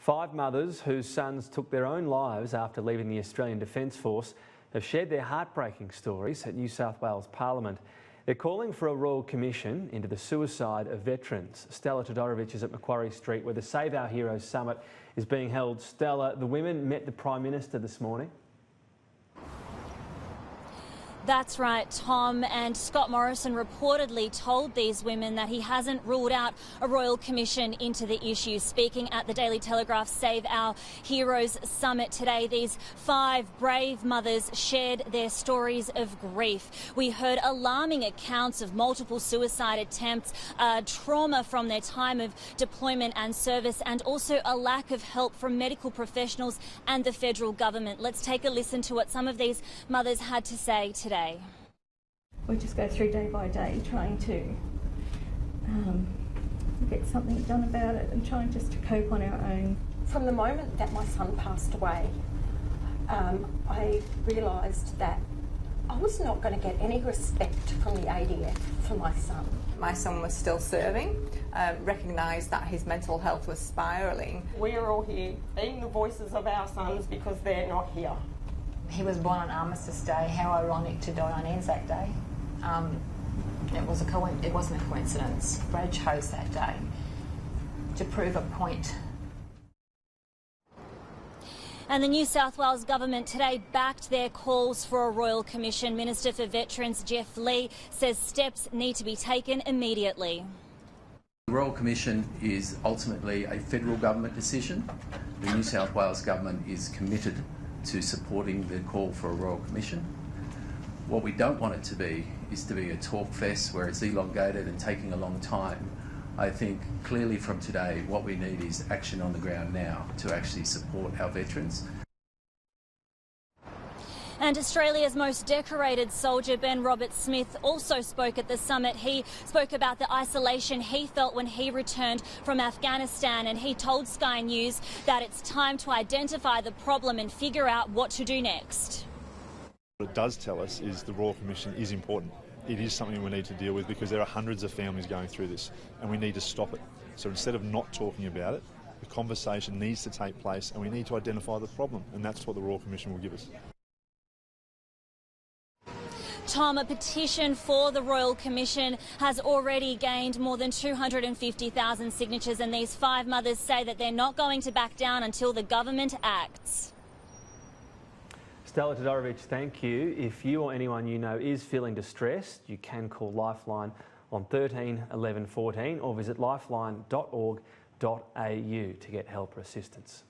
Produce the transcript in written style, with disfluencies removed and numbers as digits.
5 mothers whose sons took their own lives after leaving the Australian Defence Force have shared their heartbreaking stories at New South Wales Parliament. They're calling for a royal commission into the suicide of veterans. Stella Todorovic is at Macquarie Street where the Save Our Heroes Summit is being held. Stella, the women met the Prime Minister this morning. That's right, Tom, and Scott Morrison reportedly told these women that he hasn't ruled out a royal commission into the issue. Speaking at the Daily Telegraph Save Our Heroes Summit today, these 5 brave mothers shared their stories of grief. We heard alarming accounts of multiple suicide attempts, trauma from their time of deployment and service, and also a lack of help from medical professionals and the federal government. Let's take a listen to what some of these mothers had to say today. We just go through day by day trying to get something done about it and trying just to cope on our own. From the moment that my son passed away, I realised that I was not going to get any respect from the ADF for my son. My son was still serving, recognised that his mental health was spiralling. We are all here being the voices of our sons because they're not here. He was born on Armistice Day. How ironic to die on Anzac Day. It wasn't a coincidence. Brad chose that day to prove a point. And the New South Wales government today backed their calls for a royal commission. Minister for Veterans Geoff Lee says steps need to be taken immediately. The Royal Commission is ultimately a federal government decision. The New South Wales government is committed to supporting the call for a Royal Commission. What we don't want it to be is to be a talk fest where it's elongated and taking a long time. I think clearly from today what we need is action on the ground now to actually support our veterans. And Australia's most decorated soldier, Ben Roberts-Smith, also spoke at the summit. He spoke about the isolation he felt when he returned from Afghanistan, and he told Sky News that it's time to identify the problem and figure out what to do next. What it does tell us is the Royal Commission is important. It is something we need to deal with because there are hundreds of families going through this and we need to stop it. So instead of not talking about it, the conversation needs to take place and we need to identify the problem, and that's what the Royal Commission will give us. Tom, a petition for the Royal Commission has already gained more than 250,000 signatures, and these 5 mothers say that they're not going to back down until the government acts. Stella Todorovic, thank you. If you or anyone you know is feeling distressed, you can call Lifeline on 13 11 14 or visit lifeline.org.au to get help or assistance.